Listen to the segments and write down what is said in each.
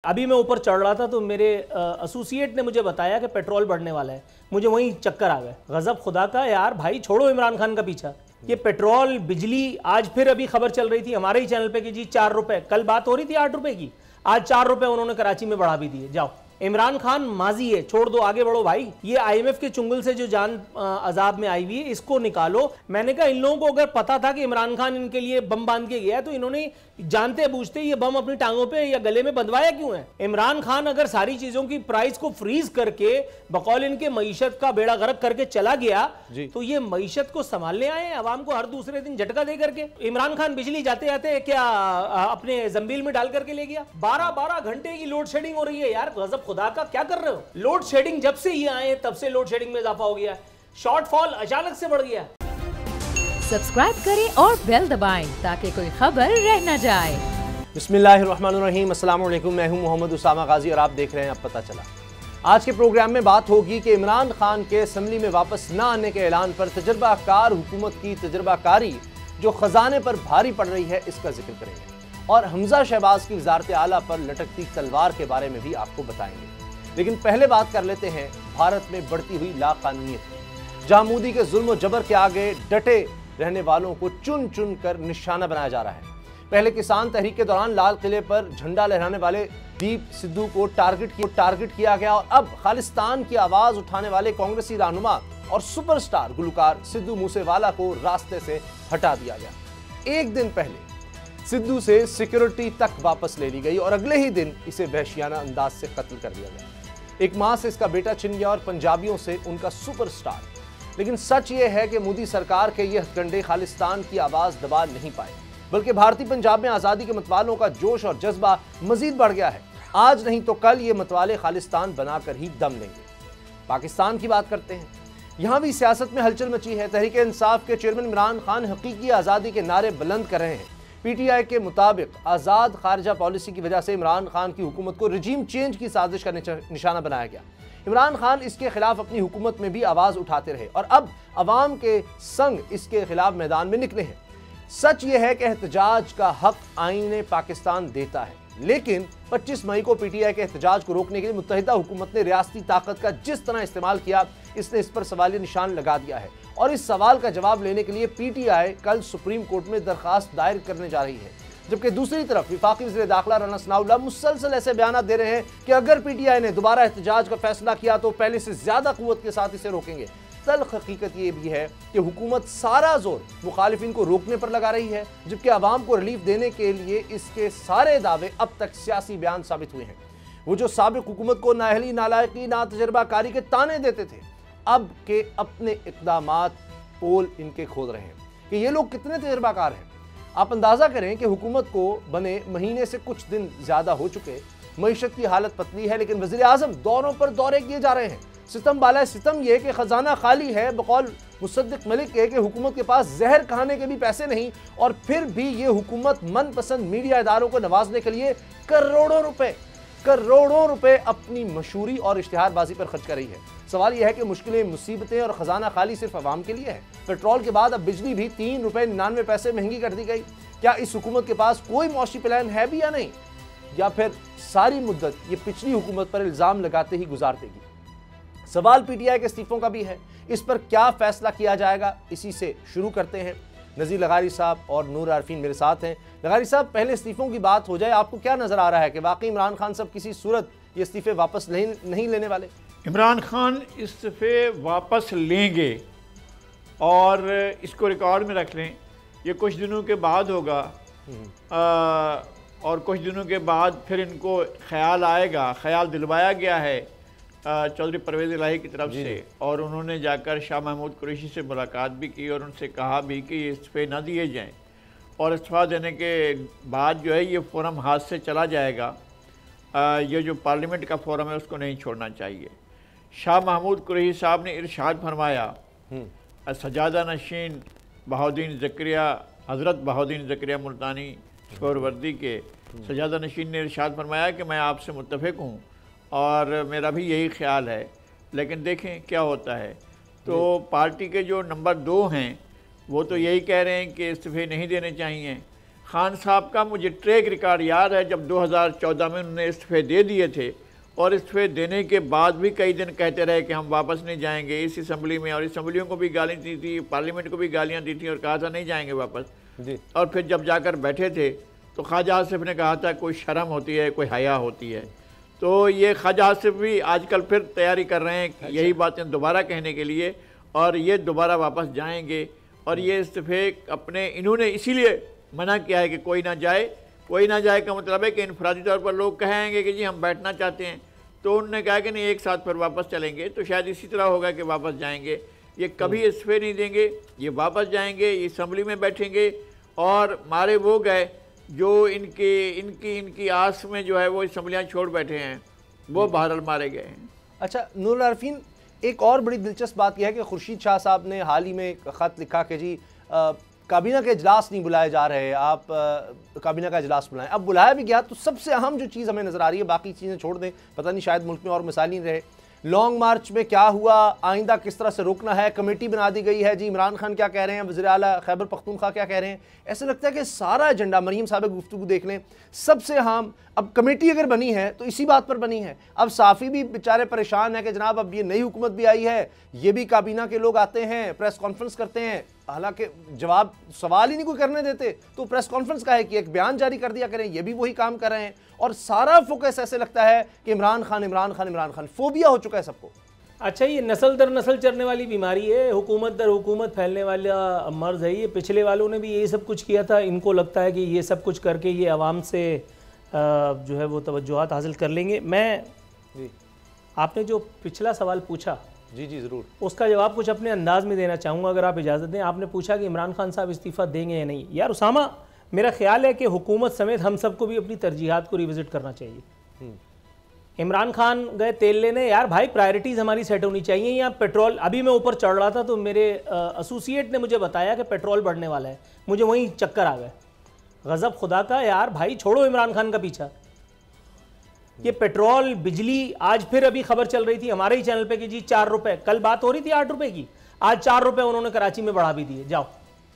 अभी मैं ऊपर चढ़ रहा था तो मेरे एसोसिएट ने मुझे बताया कि पेट्रोल बढ़ने वाला है। मुझे वहीं चक्कर आ गए। गजब खुदा का यार, भाई छोड़ो इमरान खान का पीछा। ये पेट्रोल बिजली, आज फिर अभी खबर चल रही थी हमारे ही चैनल पे कि जी 4 रुपए, कल बात हो रही थी 8 रुपए की, आज 4 रुपए उन्होंने कराची में बढ़ा भी दिए। जाओ, इमरान खान माजी है, छोड़ दो, आगे बढ़ो भाई। ये आईएमएफ के चुंगल से जो जान अजाब में आई हुई है, इसको निकालो। मैंने कहा इन लोगों को अगर पता था कि इमरान खान इनके लिए बम बांध के गया है तो इन्होंने जानते बूझते ये बम अपनी टांगों पे या गले में बंधवाया क्यों है? इमरान खान अगर सारी चीजों की प्राइस को फ्रीज करके बकौल इनके मईशत का बेड़ा गर्क करके चला गया तो ये मईशत को संभालने आए अवाम को हर दूसरे दिन झटका दे करके। इमरान खान बिजली जाते जाते क्या अपने जंबील में डाल करके ले गया? 12-12 घंटे की लोड शेडिंग हो रही है यार। गजब खुदा का, क्या कर रहे हो? लोड शेडिंग जब से ये आए तब से लोड शेडिंग में इजाफा हो गया। शॉर्टफॉल अचानक से बढ़ गया। सब्सक्राइब करें और बेल दबाएं ताकि कोई खबर रह न जाए। बिस्मिल्लाहिर्रहमानिर्रहीम, अस्सलाम वालेकुम। मैं हूं मोहम्मद उसामा गाजी और आप देख रहे हैं अब पता चला। आज के प्रोग्राम में बात होगी कि इमरान खान के असम्बली में वापस न आने के ऐलान पर तजर्बाकार हुकूमत की तजर्बाकारी जो खजाने पर भारी पड़ रही है, इसका जिक्र करेंगे और हमजा शहबाज की वजारत आला पर लटकती तलवार के बारे में भी आपको बताएंगे। लेकिन पहले बात कर लेते हैं भारत में बढ़ती हुई लाकानूनियत की, जहां मोदी के जुल्म और जबर के आगे डटे रहने वालों को चुन चुन कर निशाना बनाया जा रहा है। पहले किसान तहरीक के दौरान लाल किले पर झंडा लहराने वाले दीप सिद्धू को टारगेट किया गया और अब खालिस्तान की आवाज उठाने वाले कांग्रेसी रहनुमा और सुपरस्टार गुलकार सिद्धू मूसेवाला को रास्ते से हटा दिया गया। एक दिन पहले सिद्धू से सिक्योरिटी तक वापस ले ली गई और अगले ही दिन इसे वहशियाना अंदाज से कत्ल कर दिया गया। एक मां से इसका बेटा छिन गया और पंजाबियों से उनका सुपरस्टार। लेकिन सच ये है कि मोदी सरकार के ये हथकंडे खालिस्तान की आवाज दबा नहीं पाए, बल्कि भारतीय पंजाब में आजादी के मतवालों का जोश और जज्बा मजीद बढ़ गया है। आज नहीं तो कल ये मतवाले खालिस्तान बनाकर ही दम लेंगे। पाकिस्तान की बात करते हैं। यहां भी सियासत में हलचल मची है। तहरीक इंसाफ के चेयरमैन इमरान खान हकीकी आजादी के नारे बुलंद कर रहे हैं। पीटीआई के मुताबिक आजाद खारजा पॉलिसी की वजह से इमरान खान की हुकूमत को रजीम चेंज की साजिश का निशाना बनाया गया। इमरान खान इसके खिलाफ अपनी हुकूमत में भी आवाज उठाते रहे और अब अवाम के संग इसके खिलाफ मैदान में निकले हैं। सच यह है कि एहतजाज का हक आईन पाकिस्तान देता है, लेकिन 25 मई को पीटीआई के एहतजाज को रोकने के लिए मुत्तहिदा हुकूमत ने रियासती ताकत का जिस तरह इस्तेमाल किया, इसने इस पर सवालिया निशान लगा दिया है और इस सवाल का जवाब लेने के लिए पीटीआई कल सुप्रीम कोर्ट में दरखास्त दायर करने जा रही है। जबकि दूसरी तरफ वफाकी वज़ीर दाखिला राना सनाउल्लाह मुसलसल ऐसे बयान दे रहे हैं कि अगर पीटीआई ने दोबारा एहतजाज का फैसला किया तो पहले से ज्यादा कुव्वत के साथ इसे रोकेंगे। तल्ख हकीकत ये भी है कि हुकूमत सारा जोर मुखालिफिन को रोकने पर लगा रही है, जबकि आवाम को रिलीफ देने के लिए इसके सारे दावे अब तक सियासी बयान साबित हुए हैं। वो जो साबिक हुकूमत को नाअहली, नालायकी, ना तजर्बाकारी के ताने देते थे, अब के अपने इक़दामात पोल इनके खोल रहे हैं कि ये लोग कितने तजर्बाकार हैं। आप अंदाजा करें कि हुकूमत को बने महीने से कुछ दिन ज्यादा हो चुके, मईशत की हालत पतली है, लेकिन वज़ीर आज़म दौरों पर दौरे किए जा रहे हैं। सितम बाला सितम यह कि खजाना खाली है। बकौल मुसद्दिक मलिक के हुकूमत के पास जहर खाने के भी पैसे नहीं और फिर भी ये हुकूमत मनपसंद मीडिया इदारों को नवाजने के लिए करोड़ों रुपए अपनी मशहूरी और इश्तिहारबाजी पर खर्च कर रही है। सवाल यह है कि मुश्किलें, मुसीबतें और खजाना खाली सिर्फ अवाम के लिए है। पेट्रोल के बाद अब बिजली भी 3 रुपए 99 पैसे महंगी कर दी गई। क्या इस हुकूमत के पास कोई मौशी प्लान है भी या नहीं, या फिर सारी मुद्दत ये पिछली हुकूमत पर इल्जाम लगाते ही गुजार देगी? सवाल पीटीआई के इस्तीफों का भी है। इस पर क्या फैसला किया जाएगा, इसी से शुरू करते हैं। नज़ीर लगारी साहब और नूर आरफीन मेरे साथ हैं। लगारी साहब, पहले इस्तीफों की बात हो जाए, आपको क्या नजर आ रहा है कि वाकई इमरान खान साहब किसी सूरत ये इस्तीफे वापस नहीं लेने वाले? इमरान खान इस्तीफे वापस लेंगे और इसको रिकॉर्ड में रख लें। ये कुछ दिनों के बाद होगा और कुछ दिनों के बाद फिर इनको ख्याल आएगा, ख्याल दिलवाया गया है चौधरी परवेज़ इलाही की तरफ से, और उन्होंने जाकर शाह महमूद कुरैशी से मुलाकात भी की और उनसे कहा भी कि ये इस्तीफ़े ना दिए जाएं और इस्तीफ़ा देने के बाद जो है ये फोरम हाथ से चला जाएगा। ये जो पार्लियामेंट का फोरम है उसको नहीं छोड़ना चाहिए। शाह महमूद कुरैशी साहब ने इरशाद फरमाया, सजादा नशीन बहाउद्दीन ज़करिया, हज़रत बहाउद्दीन ज़करिया मुल्तानी सोहरवर्दी के सजादा नशीन ने इरशाद फरमाया कि मैं आपसे मुत्तफ़िक हूँ और मेरा भी यही ख्याल है, लेकिन देखें क्या होता है। तो पार्टी के जो नंबर 2 हैं वो तो यही कह रहे हैं कि इस्तीफ़े नहीं देने चाहिए। खान साहब का मुझे ट्रैक रिकॉर्ड याद है, जब 2014 में उन्होंने इस्तीफे दे दिए थे और इस्तीफे देने के बाद भी कई दिन कहते रहे कि हम वापस नहीं जाएंगे इस असम्बली में, और असम्बलियों को भी गाली दी थी, पार्लियामेंट को भी गालियाँ दी थी और कहा था नहीं जाएंगे वापस जी। और फिर जब जाकर बैठे थे तो ख्वाजा आसिफ ने कहा था कोई शर्म होती है, कोई हया होती है। तो ये ख्वाजा आसिफ भी आजकल फिर तैयारी कर रहे हैं यही बातें दोबारा कहने के लिए, और ये दोबारा वापस जाएंगे। और ये इस्तीफे अपने इन्होंने इसीलिए मना किया है कि कोई ना जाए। कोई ना जाए का मतलब है कि इनफरादी तौर पर लोग कहेंगे कि जी हम बैठना चाहते हैं, तो उन्होंने कहा कि नहीं एक साथ फिर वापस चलेंगे। तो शायद इसी तरह होगा कि वापस जाएंगे, ये कभी इस्तीफे नहीं देंगे, ये वापस जाएंगे, ये असम्बली में बैठेंगे। और मारे वो गए जो इनकी आस में जो है वो असम्बलियाँ छोड़ बैठे हैं, वो बहरहाल मारे गए हैं। अच्छा नूरुल आरिफीन, एक और बड़ी दिलचस्प बात यह है कि खुर्शीद शाह साहब ने हाल ही में एक ख़त लिखा कि जी काबीना के इजलास नहीं बुलाए जा रहे, आप काबीना का इजलास बुलाएं। अब बुलाया भी गया तो सबसे अहम जो चीज़ हमें नज़र आ रही है, बाकी चीज़ें छोड़ दें, पता नहीं शायद मुल्क में और मिसाल नहीं रहे, लॉन्ग मार्च में क्या हुआ, आइंदा किस तरह से रोकना है, कमेटी बना दी गई है जी, इमरान खान क्या कह रहे हैं, वज़ीर आला खैबर पख्तूनख्वा क्या कह रहे हैं। ऐसा लगता है कि सारा एजेंडा, मरीम साहब की गुफ्तगू देख लें, सबसे अहम अब कमेटी अगर बनी है तो इसी बात पर बनी है। अब साफ़ी भी बेचारे परेशान है कि जनाब अब ये नई हुकूमत भी आई है, ये भी काबीना के लोग आते हैं, प्रेस कॉन्फ्रेंस करते हैं, हालांकि जवाब सवाल ही नहीं कोई करने देते, तो प्रेस कॉन्फ्रेंस का है कि एक बयान जारी कर दिया करें, ये भी वही काम कर रहे हैं। और सारा फोकस ऐसे लगता है कि इमरान खान इमरान खान इमरान खान, फोबिया हो चुका है सबको। अच्छा, ये नस्ल दर नस्ल चलने वाली बीमारी है, हुकूमत दर हुकूमत फैलने वाला मर्ज है। ये पिछले वालों ने भी यही सब कुछ किया था, इनको लगता है कि ये सब कुछ करके ये आवाम से जो है वो तवज्जुहात हासिल कर लेंगे। मैं जी, आपने जो पिछला सवाल पूछा जी जी ज़रूर, उसका जवाब कुछ अपने अंदाज में देना चाहूँगा, अगर आप इजाज़त दें। आपने पूछा कि इमरान खान साहब इस्तीफ़ा देंगे या नहीं। यार उसामा, मेरा ख्याल है कि हुकूमत समेत हम सबको भी अपनी तरजीहात को रिविज़िट करना चाहिए। इमरान खान गए तेल लेने, यार भाई प्रायोरिटीज़ हमारी सेट होनी चाहिए। यहाँ पेट्रोल, अभी मैं ऊपर चढ़ रहा था तो मेरे एसोसिएट ने मुझे बताया कि पेट्रोल बढ़ने वाला है, मुझे वहीं चक्कर आ गए। गज़ब खुदा का, यार भाई छोड़ो इमरान खान का पीछा। ये पेट्रोल, बिजली, आज फिर अभी खबर चल रही थी हमारे ही चैनल पे कि जी 4 रुपए, कल बात हो रही थी 8 रुपए की, आज 4 रुपए उन्होंने कराची में बढ़ा भी दिए। जाओ,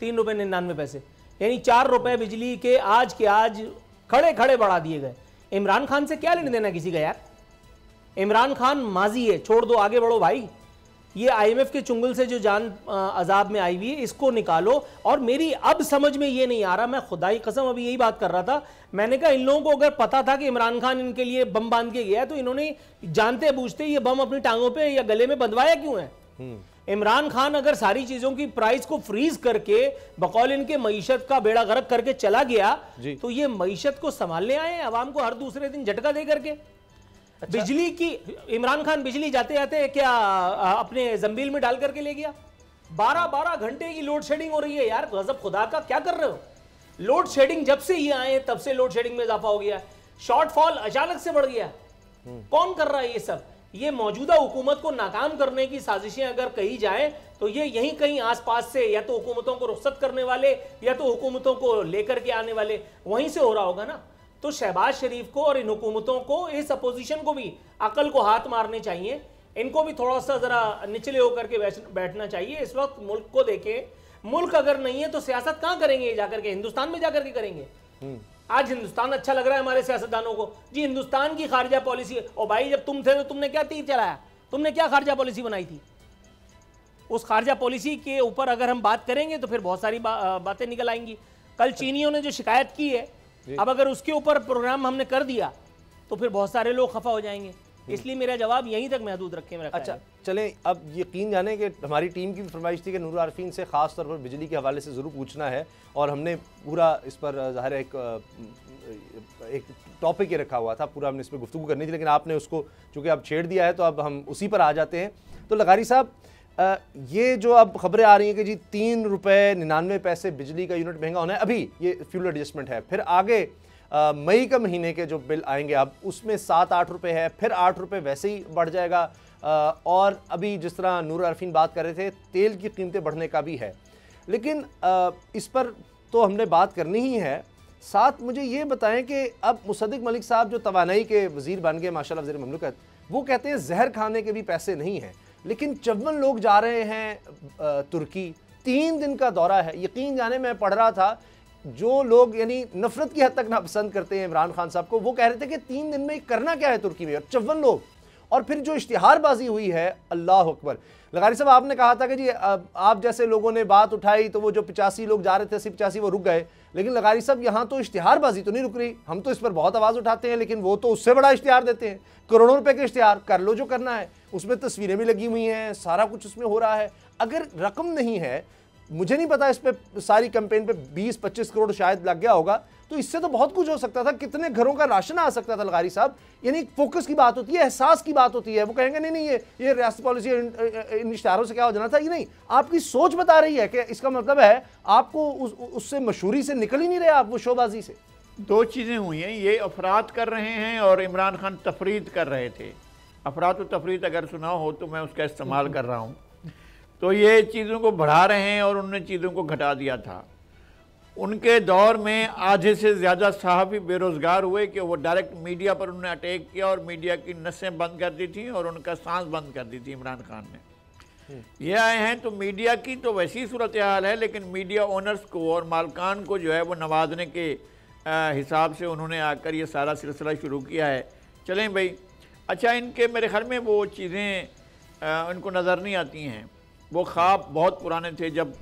3 रुपए 99 पैसे, यानी 4 रुपए बिजली के आज के आज खड़े खड़े बढ़ा दिए गए। इमरान खान से क्या लेने देना किसी का यार? इमरान खान माजी है, छोड़ दो, आगे बढ़ो भाई। ये IMF के चुंगल से जो जान अजाब में आई हुई है, इसको निकालो। और मेरी अब समझ में ये नहीं आ रहा, मैं खुदाई कसम अभी यही बात कर रहा था, मैंने कहा इन लोगों को अगर पता था कि इमरान खान इनके लिए बम बांध के गया है तो इन्होंने जानते बूझते ये बम अपनी टांगों पे या गले में बंधवाया क्यों है? इमरान खान अगर सारी चीजों की प्राइस को फ्रीज करके बकौल इनके मईशत का बेड़ा गर्क करके चला गया, तो ये मईशत को संभालने आए आवाम को हर दूसरे दिन झटका दे करके। अच्छा। बिजली की, इमरान खान बिजली जाते जाते क्या अपने जंबील में डाल करके ले गया? 12-12 घंटे की लोड शेडिंग हो रही है यार, गजब खुदा का, क्या कर रहे हो? लोड शेडिंग जब से ये आए तब से लोड शेडिंग में इजाफा हो गया, शॉर्टफॉल अचानक से बढ़ गया। कौन कर रहा है ये सब? ये मौजूदा हुकूमत को नाकाम करने की साजिशें अगर कही जाए तो ये यहीं कहीं आसपास से, या तो हुकूमतों को रुखसत करने वाले या तो हुकूमतों को लेकर के आने वाले, वहीं से हो रहा होगा ना। तो शहबाज शरीफ को और इन हुकूमतों को, इस अपोजिशन को भी अकल को हाथ मारने चाहिए, इनको भी थोड़ा सा जरा निचले होकर के बैठना चाहिए। इस वक्त मुल्क को देखें, मुल्क अगर नहीं है तो सियासत कहाँ करेंगे? जाकर के हिंदुस्तान में जाकर के करेंगे। आज हिंदुस्तान अच्छा लग रहा है हमारे सियासतदानों को, जी हिंदुस्तान की खारजा पॉलिसी। और भाई जब तुम थे तो तुमने क्या तीर चलाया? तुमने क्या खारजा पॉलिसी बनाई थी? उस खारजा पॉलिसी के ऊपर अगर हम बात करेंगे तो फिर बहुत सारी बातें निकल आएंगी। कल चीनियों ने जो शिकायत की है, अब अगर उसके ऊपर प्रोग्राम हमने कर दिया तो फिर बहुत सारे लोग खफा हो जाएंगे। इसलिए मेरा जवाब यहीं तक महदूद रखें मेरा। अच्छा चलें, अब यकीन जाने कि हमारी टीम की भी फरमाइश थी कि नूरुल आरिफीन से ख़ास तौर पर बिजली के हवाले से ज़रूर पूछना है, और हमने पूरा इस पर ज़ाहिर एक टॉपिक ही रखा हुआ था, पूरा हमने इस पर गुफ्तगू करनी थी, लेकिन आपने उसको चूँकि अब छेड़ दिया है तो अब हम उसी पर आ जाते हैं। तो लगारी साहब, ये जो अब खबरें आ रही हैं कि जी 3 रुपये 99 पैसे बिजली का यूनिट महंगा होना है, अभी ये फ्यूल एडजस्टमेंट है, फिर आगे मई का महीने के जो बिल आएंगे अब उसमें 7-8 रुपये है, फिर 8 रुपये वैसे ही बढ़ जाएगा। और अभी जिस तरह नूरुल आरिफीन बात कर रहे थे, तेल की कीमतें बढ़ने का भी है, लेकिन इस पर तो हमने बात करनी ही है। साथ मुझे ये बताएं कि अब मुसद्दिक मलिक साहब जो तवानाई के वज़ीर बन गए माशाल्लाह, वज़ीर ममलकत, वो कहते हैं जहर खाने के भी पैसे नहीं हैं, लेकिन 54 लोग जा रहे हैं तुर्की, 3 दिन का दौरा है। यकीन जाने मैं पढ़ रहा था जो लोग यानी नफरत की हद तक नापसंद करते हैं इमरान खान साहब को, वो कह रहे थे कि 3 दिन में करना क्या है तुर्की में, और 54 लोग। और फिर जो इश्तिहारबाजी हुई है, अल्लाह अकबर। लगारी साहब, आपने कहा था कि जी आप जैसे लोगों ने बात उठाई तो वो जो 85 लोग जा रहे थे, 80-85 वो रुक गए, लेकिन लगारी साहब यहाँ तो इश्तिहारबाजी तो नहीं रुक रही। हम तो इस पर बहुत आवाज़ उठाते हैं, लेकिन वो तो उससे बड़ा इश्तिहार देते हैं, करोड़ों रुपए के इश्तिहार, कर लो जो करना है। उसमें तस्वीरें भी लगी हुई हैं, सारा कुछ उसमें हो रहा है। अगर रकम नहीं है, मुझे नहीं पता इस पे सारी कैंपेन पे 20-25 करोड़ शायद लग गया होगा, तो इससे तो बहुत कुछ हो सकता था, कितने घरों का राशन आ सकता था। लगारी साहब, यानी फोकस की बात होती है, एहसास की बात होती है। वो कहेंगे नहीं ये रियासती पॉलिसी इन इश्तिहारों से क्या हो जाना था, ये नहीं, आपकी सोच बता रही है कि इसका मतलब है आपको उससे मशहूरी से निकल ही नहीं रहे आप, वो शोबाजी से। 2 चीज़ें हुई हैं, ये अफराद कर रहे हैं और इमरान खान तफरीद कर रहे थे। अफराद व तफरीद अगर सुना हो तो मैं उसका इस्तेमाल कर रहा हूँ। तो ये चीज़ों को बढ़ा रहे हैं और उन्होंने चीज़ों को घटा दिया था। उनके दौर में आधे से ज़्यादा सहाफ़ी बेरोज़गार हुए कि वो डायरेक्ट मीडिया पर उन्होंने अटैक किया और मीडिया की नसें बंद कर दी थी और उनका सांस बंद कर दी थी इमरान खान ने। ये आए हैं तो मीडिया की तो वैसी सूरत हाल है, लेकिन मीडिया ओनर्स को और मालकान को जो है वो नवाजने के हिसाब से उन्होंने आकर ये सारा सिलसिला शुरू किया है। चलें भाई, अच्छा, इनके मेरे ख्याल में वो चीज़ें उनको नज़र नहीं आती हैं। वो ख्वाब बहुत पुराने थे जब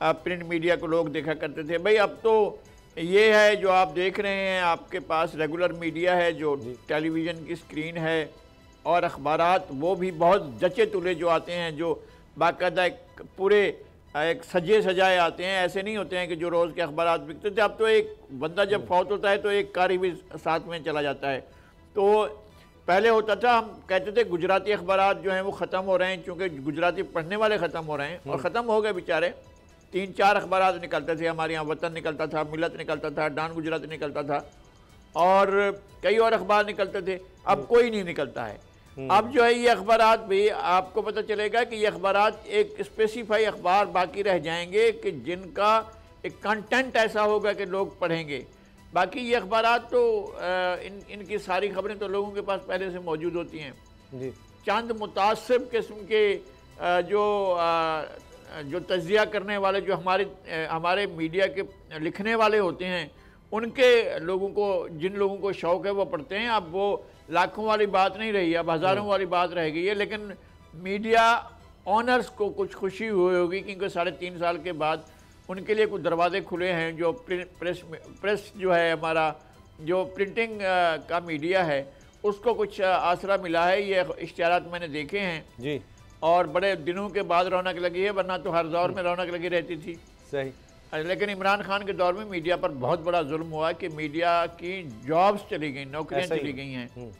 प्रिंट मीडिया को लोग देखा करते थे। भाई अब तो ये है जो आप देख रहे हैं, आपके पास रेगुलर मीडिया है जो टेलीविज़न की स्क्रीन है, और अखबारात वो भी बहुत जचे तुले जो आते हैं, जो बाकायदा एक पूरे एक सजे सजाए आते हैं। ऐसे नहीं होते हैं कि जो रोज़ के अखबारात बिकते थे, अब तो एक बंदा जब फौत होता है तो एक कारी भी साथ में चला जाता है। तो पहले होता था, हम कहते थे गुजराती अखबारात जो हैं वो ख़त्म हो रहे हैं, क्योंकि गुजराती पढ़ने वाले ख़त्म हो रहे हैं, और ख़त्म हो गए बेचारे। 3-4 अखबारात निकलते थे, हमारे यहाँ वतन निकलता था, मिलत निकलता था, डान गुजराती निकलता था, और कई और अखबार निकलते थे। अब कोई नहीं निकलता है। अब जो है ये अखबारात भी आपको पता चलेगा कि ये अखबारात एक स्पेसिफाई अखबार बाकी रह जाएंगे कि जिनका एक कंटेंट ऐसा होगा कि लोग पढ़ेंगे। बाकी ये अखबारात तो इनकी सारी खबरें तो लोगों के पास पहले से मौजूद होती हैं जी। चंद मुतासिब किस्म के जो तज्जिया करने वाले, जो हमारे मीडिया के लिखने वाले होते हैं, उनके लोगों को, जिन लोगों को शौक़ है वो पढ़ते हैं। अब वो लाखों वाली बात नहीं रही, अब हज़ारों वाली बात रह गई है। लेकिन मीडिया ऑनर्स को कुछ खुशी हुई होगी, क्योंकि 3.5 साल के बाद उनके लिए कुछ दरवाजे खुले हैं। जो प्रेस जो है, हमारा जो प्रिंटिंग का मीडिया है, उसको कुछ आसरा मिला है। ये इश्तिहारात मैंने देखे हैं जी, और बड़े दिनों के बाद रौनक लगी है, वरना तो हर दौर में रौनक लगी रहती थी। सही। लेकिन इमरान खान के दौर में मीडिया पर बहुत बड़ा जुल्म हुआ कि मीडिया की जॉब्स चली गई, नौकरियां चली गई हैं।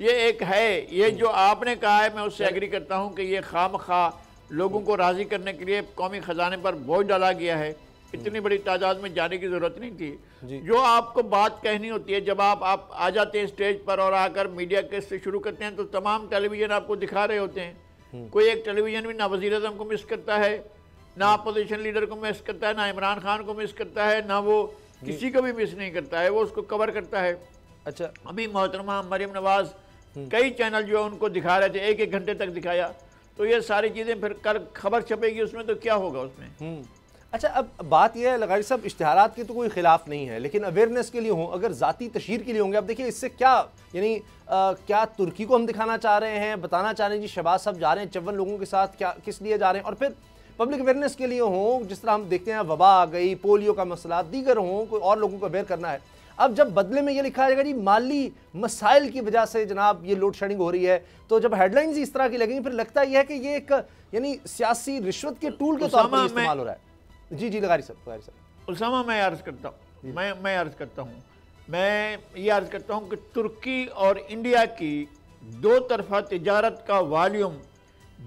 ये एक है, ये जो आपने कहा है मैं उससे एग्री करता हूँ कि ये खामखा लोगों को राज़ी करने के लिए कौमी ख़जाने पर बोझ डाला गया है। इतनी बड़ी तादाद में जाने की ज़रूरत नहीं थी। जो आपको बात कहनी होती है, जब आप आ जाते हैं स्टेज पर और आकर मीडिया के से शुरू करते हैं, तो तमाम टेलीविज़न आपको दिखा रहे होते हैं। कोई एक टेलीविज़न भी ना वज़ीर-ए-आज़म को मिस करता है, ना अपोजिशन लीडर को मिस करता है, ना इमरान खान को मिस करता है, ना वो किसी को भी मिस नहीं करता है, वो उसको कवर करता है। अच्छा, अभी मोहतरमा मरियम नवाज़ कई चैनल जो है उनको दिखा रहे थे, 1-1 घंटे तक दिखाया। तो ये सारी चीज़ें फिर कल खबर छपेगी उसमें, तो क्या होगा उसमें। अच्छा, अब बात यह है लगारी साहब, इश्तिहारात के तो कोई खिलाफ नहीं है, लेकिन अवेयरनेस के लिए हो, अगर ज़ाती तशहीर के लिए होंगे। अब देखिए इससे क्या, यानी क्या तुर्की को हम दिखाना चाह रहे हैं, बताना चाह रहे हैं जी शहबाज साहब जा रहे हैं 54 लोगों के साथ, क्या किस लिए जा रहे हैं, और फिर पब्लिक अवेयरनेस के लिए हो, जिस तरह हम देखते हैं वबा आ गई, पोलियो का मसला, दीगर हों, कोई और लोगों को अवेयर करना है। अब जब बदले में ये लिखा जाएगा जी माली मसाइल की वजह से जनाब ये लोड शेडिंग हो रही है, तो जब हेडलाइंस इस तरह की लगेंगी, फिर लगता यह है कि ये एक यानी सियासी रिश्वत के टूल के तौर पर इस्तेमाल हो रहा है। जी जी लगारी साहब। उसामा, मैं अर्ज़ करता हूँ, मैं अर्ज़ करता हूँ, मैं ये अर्ज़ करता हूँ कि तुर्की और इंडिया की 2 तरफ़ा तिजारत का वॉल्यूम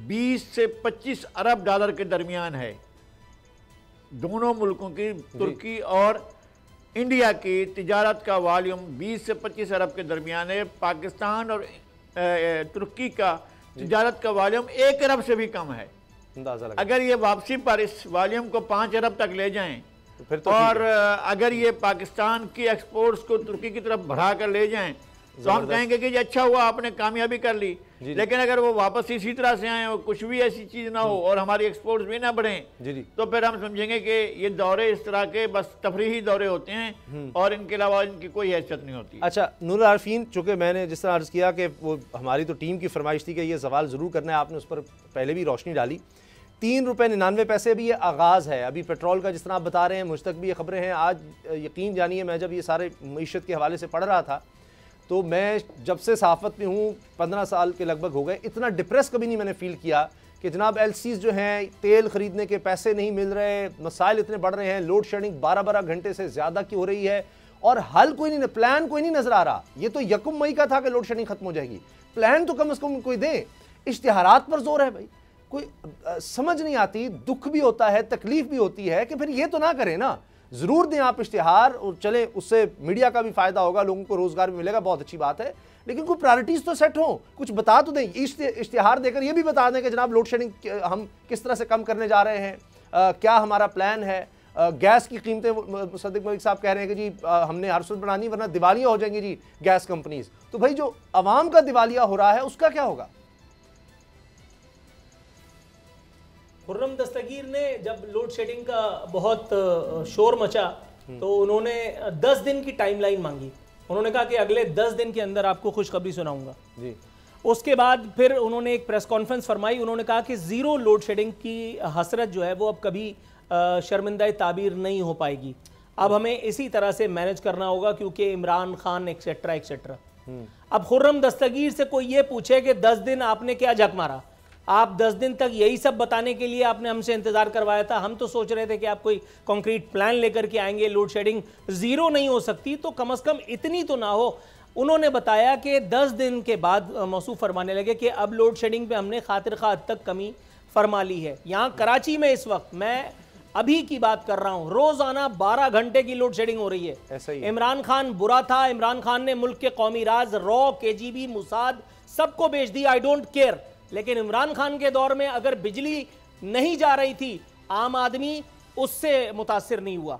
20 से 25 अरब डॉलर के दरमियान है। दोनों मुल्कों की, तुर्की और इंडिया की तिजारत का वॉल्यूम 20 से 25 अरब के दरमियान है। पाकिस्तान और तुर्की का तिजारत का वॉल्यूम 1 अरब से भी कम है। अगर ये वापसी पर इस वॉल्यूम को 5 अरब तक ले जाएं, तो फिर तो और अगर ये पाकिस्तान की एक्सपोर्ट्स को तुर्की की तरफ बढ़ा कर ले जाएं, तो हम कहेंगे कि जी अच्छा हुआ आपने कामयाबी कर ली। लेकिन अगर वो वापस इसी तरह से आए और कुछ भी ऐसी चीज ना हो और हमारी एक्सपोर्ट्स भी ना बढ़ें तो फिर हम समझेंगे कि ये दौरे इस तरह के बस तफरीही दौरे होते हैं और इनके अलावा इनकी कोई हैसियत नहीं होती। अच्छा नूर आरफीन, चूंकि मैंने जिस तरह अर्ज़ किया कि वो हमारी तो टीम की फरमाइश थी कि ये सवाल ज़रूर करना है, आपने उस पर पहले भी रोशनी डाली। 3 रुपये 99 पैसे अभी ये आगाज़ है, अभी पेट्रोल का जिस तरह आप बता रहे हैं मुझ तक भी ये खबरें हैं। आज यकीन जानिए मैं जब ये सारे मईशत के हवाले से पढ़ रहा था तो मैं जब से सहाफ़त में हूँ 15 साल के लगभग हो गए, इतना डिप्रेस कभी नहीं मैंने फ़ील किया कि जनाब एलसीज़ जो हैं तेल ख़रीदने के पैसे नहीं मिल रहे, मसाइल इतने बढ़ रहे हैं, लोड शेडिंग 12-12 घंटे से ज़्यादा की हो रही है और हल कोई नहीं, प्लान कोई नहीं नज़र आ रहा। ये तो 1 मई का था कि लोड शेडिंग ख़त्म हो जाएगी, प्लान तो कम से कम कोई दें। इश्तिहारात पर जोर है भाई, कोई समझ नहीं आती, दुख भी होता है, तकलीफ भी होती है कि फिर ये तो ना करें ना, ज़रूर दें आप इश्तिहार और चले, उससे मीडिया का भी फ़ायदा होगा, लोगों को रोज़गार भी मिलेगा, बहुत अच्छी बात है, लेकिन कोई प्रायोरिटीज़ तो सेट हो, कुछ बता तो दें। इश्तिहार देकर ये भी बता दें कि जनाब लोड शेडिंग हम किस तरह से कम करने जा रहे हैं, क्या हमारा प्लान है। गैस की कीमतें सदीक मलिक साहब कह रहे हैं कि जी हमने हर सूरत बनानी वरना दिवालिया हो जाएंगी जी गैस कंपनीज। तो भाई जो अवाम का दिवालिया हो रहा है उसका क्या होगा? खुर्रम दस्तगीर ने जब लोड शेडिंग का बहुत शोर मचा तो उन्होंने 10 दिन की टाइमलाइन मांगी। उन्होंने कहा कि अगले 10 दिन के अंदर आपको खुशखबरी सुनाऊंगा जी। उसके बाद फिर उन्होंने एक प्रेस कॉन्फ्रेंस फरमाई। उन्होंने कहा कि ज़ीरो लोड शेडिंग की हसरत जो है वो अब कभी शर्मिंदा ताबीर नहीं हो पाएगी, अब हमें इसी तरह से मैनेज करना होगा क्योंकि इमरान खान एक्सेट्रा एक्सेट्रा। अब खुर्रम दस्तगीर से कोई ये पूछे कि 10 दिन आपने क्या झक मारा, आप 10 दिन तक यही सब बताने के लिए आपने हमसे इंतजार करवाया था, हम तो सोच रहे थे कि आप कोई कॉन्क्रीट प्लान लेकर के आएंगे, लोड शेडिंग ज़ीरो नहीं हो सकती तो कम से कम इतनी तो ना हो। उन्होंने बताया कि 10 दिन के बाद मौसूफ फरमाने लगे कि अब लोड शेडिंग पे हमने खातिर खा हद तक कमी फरमा ली है। यहाँ कराची में इस वक्त मैं अभी की बात कर रहा हूँ, रोजाना 12 घंटे की लोड शेडिंग हो रही है। ऐसा ही इमरान खान बुरा था, इमरान खान ने मुल्क के कौमी राज रॉ, केजीबी, मुसाद सबको बेच दिया, आई डोंट केयर। लेकिन इमरान खान के दौर में अगर बिजली नहीं जा रही थी आम आदमी उससे मुतासिर नहीं हुआ।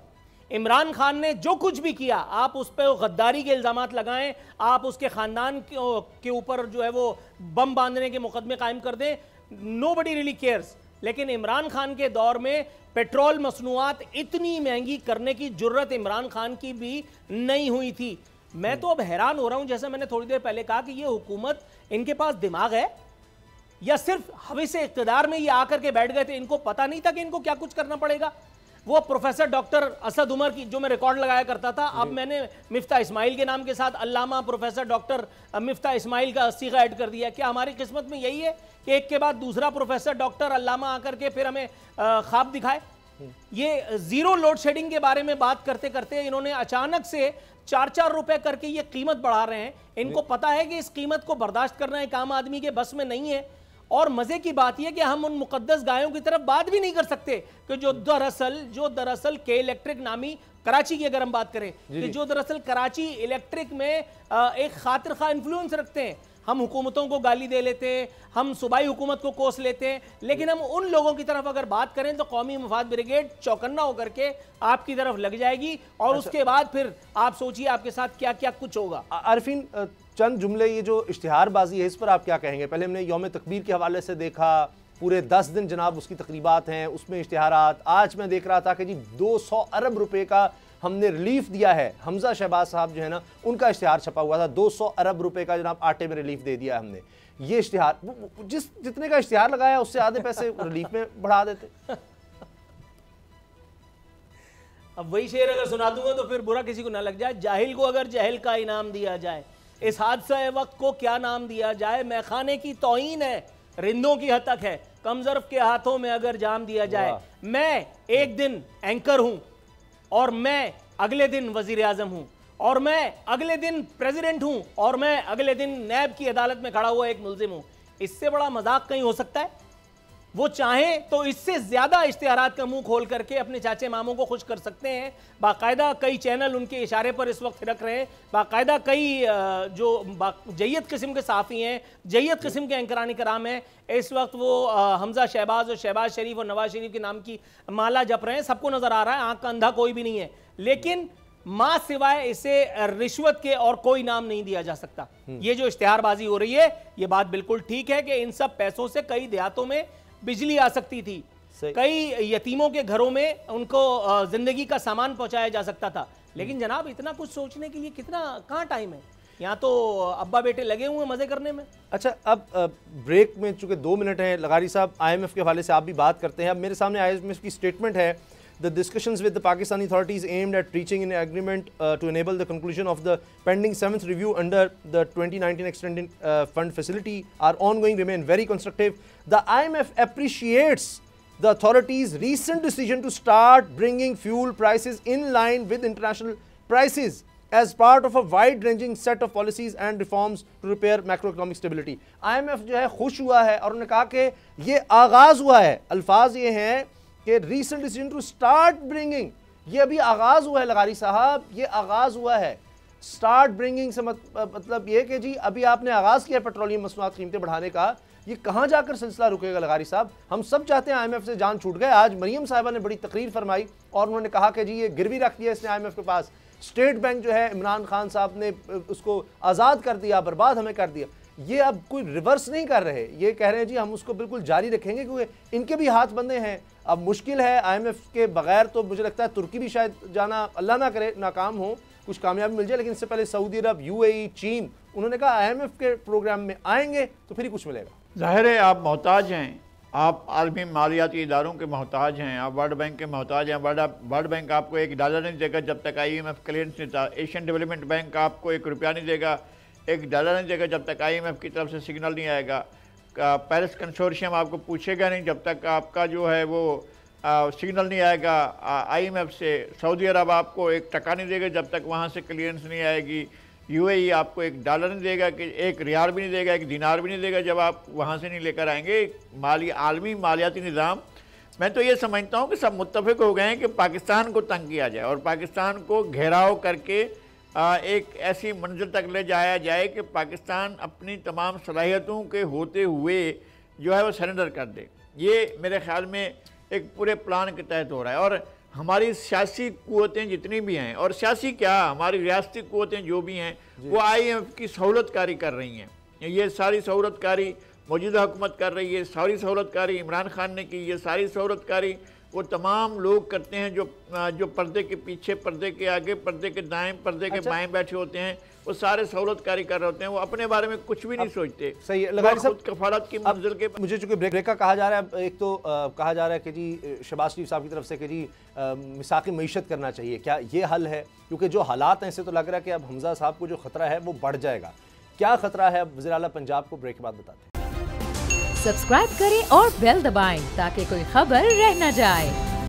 इमरान खान ने जो कुछ भी किया आप उस पर गद्दारी के इल्जामात लगाएं, आप उसके खानदान के ऊपर जो है वो बम बांधने के मुकदमे कायम कर दें, नोबडी रियली केयर्स। लेकिन इमरान खान के दौर में पेट्रोल मसनूआत इतनी महंगी करने की जुर्रत इमरान खान की भी नहीं हुई थी। मैं तो अब हैरान हो रहा हूं, जैसे मैंने थोड़ी देर पहले कहा कि ये हुकूमत, इनके पास दिमाग है या सिर्फ हवे से इक़्तिदार में ये आकर के बैठ गए थे, इनको पता नहीं था कि इनको क्या कुछ करना पड़ेगा। वो प्रोफेसर डॉक्टर असद उमर की जो मैं रिकॉर्ड लगाया करता था, अब मैंने मिफ्ता इस्माइल के नाम के साथ अल्लामा प्रोफेसर डॉक्टर मिफ्ता इस्माइल का सीगा ऐड कर दिया। क्या हमारी किस्मत में यही है कि एक के बाद दूसरा प्रोफेसर डॉक्टर अल्लामा आकर के फिर हमें ख्वाब दिखाए? ये जीरो लोड शेडिंग के बारे में बात करते करते इन्होंने अचानक से 4-4 रुपए करके ये कीमत बढ़ा रहे हैं। इनको पता है कि इस कीमत को बर्दाश्त करना एक आम आदमी के बस में नहीं है। और मजे की बात यह कि हम उन मुकद्दस गायों की तरफ बात भी नहीं कर सकते कि जो दरअसल के इलेक्ट्रिक नामी कराची की अगर हम बात करें कि जो दरअसल कराची इलेक्ट्रिक में एक खातिर खा इन्फ्लुएंस रखते हैं। हम हुकूमतों को गाली दे लेते हैं, हम सूबाई हुकूमत को कोस लेते हैं, लेकिन हम उन लोगों की तरफ अगर बात करें तो कौमी मफाद ब्रिगेड चौकन्ना होकर के आपकी तरफ लग जाएगी और उसके बाद फिर आप सोचिए आपके साथ क्या क्या कुछ होगा। आरफीन, चंद जुमले, ये जो इश्तिहारबाजी है इस पर आप क्या कहेंगे? पहले हमने यौम तकबीर के हवाले से देखा, पूरे 10 दिन जनाब उसकी तकरीबात हैं, उसमें इश्तिहारात। आज मैं देख रहा था कि जी 200 अरब रुपए का हमने रिलीफ दिया है। हमजा शहबाज साहब जो है ना, उनका इश्तिहार छपा हुआ था, 200 अरब रुपए का जनाब आटे में रिलीफ दे दिया हमने। ये इश्तिहार जितने का इश्तिहार लगाया उससे आधे पैसे रिलीफ में बढ़ा देते। अब वही शेर अगर सुना दूंगा तो फिर बुरा किसी को ना लग जाए। जाहिल को अगर जहल का इनाम दिया जाए, इस हादसा वक्त को क्या नाम दिया जाए। मैखाने की तौहीन है, रिंदों की हतक है, कमजर्फ के हाथों में अगर जाम दिया जाए। मैं एक दिन एंकर हूं और मैं अगले दिन वजीर आजम हूं और मैं अगले दिन प्रेसिडेंट हूं और मैं अगले दिन नैब की अदालत में खड़ा हुआ एक मुल्जिम हूं। इससे बड़ा मजाक कहीं हो सकता है? वो चाहें तो इससे ज्यादा इश्तिहारात का मुंह खोल करके अपने चाचे मामों को खुश कर सकते हैं। बाकायदा कई चैनल उनके इशारे पर इस वक्त रख रहे हैं, बाकायदा कई जो जय्यद किस्म के सहाफ़ी हैं, जय्यद किस्म के एंकरानी कराम हैं, इस वक्त वो हमजा शहबाज और शहबाज शरीफ और नवाज शरीफ के नाम की माला जप रहे हैं। सबको नजर आ रहा है, आंख का अंधा कोई भी नहीं है। लेकिन मां सिवाय इसे रिश्वत के और कोई नाम नहीं दिया जा सकता। ये जो इश्तिहारबाजी हो रही है, ये बात बिल्कुल ठीक है कि इन सब पैसों से कई देहातों में बिजली आ सकती थी, कई यतीमों के घरों में उनको जिंदगी का सामान पहुंचाया जा सकता था। लेकिन जनाब, इतना कुछ सोचने के लिए कहाँ टाइम है? यहाँ तो अब्बा बेटे लगे हुए मजे करने में। अच्छा, अब ब्रेक में चूंकि 2 मिनट हैं, लगारी साहब IMF के हवाले से आप भी बात करते हैं। अब मेरे सामने IMF की स्टेटमेंट है, The discussions with the Pakistani authorities aimed at reaching an agreement to enable the conclusion of the pending 7th review under the 2019 Extended Fund Facility are ongoing, remain very constructive. The IMF appreciates the authorities' recent decision to start bringing fuel prices in line with international prices as part of a wide-ranging set of policies and reforms to repair macroeconomic stability. IMF जो है खुश हुआ है और उन्होंने कहा कि ये आगाज़ हुआ है। अल्फाज ये हैं कि recent decision to start bringing, ये अभी आगाज़ हुआ है लगारी साहब, ये आगाज़ हुआ है। स्टार्ट ब्रिंगिंग से मतलब ये कि जी अभी आपने आगाज़ किया पेट्रोलियम मसनूआत कीमतें बढ़ाने का, ये कहाँ जाकर सिलसिला रुकेगा लगारी साहब? हम सब चाहते हैं IMF से जान छूट गए। आज मरियम साहिबा ने बड़ी तकरीर फरमाई और उन्होंने कहा कि जी ये गिरवी रख दिया इसने IMF के पास। स्टेट बैंक जो है इमरान खान साहब ने उसको आज़ाद कर दिया, बर्बाद हमें कर दिया। ये अब कोई रिवर्स नहीं कर रहे, ये कह रहे हैं जी हम उसको बिल्कुल जारी रखेंगे क्योंकि इनके भी हाथ बंधे हैं। अब मुश्किल है, IMF के बगैर तो मुझे लगता है तुर्की भी शायद जाना, अल्लाह ना करे नाकाम हो, कुछ कामयाबी मिल जाए, लेकिन इससे पहले सऊदी अरब, UAE, चीन, उन्होंने कहा IMF के प्रोग्राम में आएंगे तो फिर ही कुछ मिलेगा। ज़ाहिर है आप मोहताज हैं, आप आलमी मालियाती इदारों के मोहताज हैं, आप वर्ल्ड बैंक के मोहताज हैं। वर्ल्ड बैंक आपको $1 नहीं देगा जब तक IMF क्लियरेंस नहीं था। एशियन डेवलपमेंट बैंक आपको $1 नहीं देगा, $1 नहीं देगा जब तक IMF की तरफ से सिग्नल नहीं आएगा। पेरिस कंसोर्शियम आपको पूछेगा नहीं जब तक आपका जो है वो सिग्नल नहीं आएगा IMF से। सऊदी अरब आपको $1 नहीं देगा जब तक वहाँ से क्लियरेंस नहीं आएगी। UAE आपको $1 नहीं देगा, कि $1 रियाल भी नहीं देगा, $1 दिनार भी नहीं देगा जब आप वहाँ से नहीं लेकर आएंगे। आलमी मालियाती निज़ाम, मैं तो ये समझता हूँ कि सब मुत्तफ़िक हो गए हैं कि पाकिस्तान को तंग किया जाए और पाकिस्तान को घेराव करके एक ऐसी मंजिल तक ले जाया जाए कि पाकिस्तान अपनी तमाम सलाहियतों के होते हुए जो है वो सरेंडर कर दे। ये मेरे ख्याल में एक पूरे प्लान के तहत हो रहा है। और हमारी सियासी क़ुव्वतें जितनी भी हैं, और सियासी क्या, हमारी रियासती क़ुव्वतें जो भी हैं, वो IMF की सहूलतकारी कर रही हैं। ये सारी सहूलतकारी मौजूदा हुकूमत कर रही है, सारी सहूलतकारी इमरान खान ने की। ये सारी सहूलतकारी वो तमाम लोग करते हैं जो पर्दे के पीछे, पर्दे के आगे, पर्दे के दाएं, पर्दे के बाएं बैठे होते हैं। वो सारे सहूलतकारी कर रहे होते हैं, वो अपने बारे में कुछ भी नहीं सोचते। सही है लगारी साहब, कफालत की मंजिल के मुझे चूंकि ब्रेक का कहा जा रहा है, एक तो कहा जा रहा है कि जी शहबाज शरीफ साहब की तरफ से कि जी मिसाक़ी मईशत करना चाहिए, क्या ये हल है? क्योंकि जो हालात हैं ऐसे तो लग रहा है कि अब हमजा साहब को जो खतरा है वो बढ़ जाएगा। क्या खतरा है? अब वज़ीर आला पंजाब को ब्रेक के बाद बताते हैं। सब्सक्राइब करें और बेल दबाएं ताकि कोई खबर रह न जाए।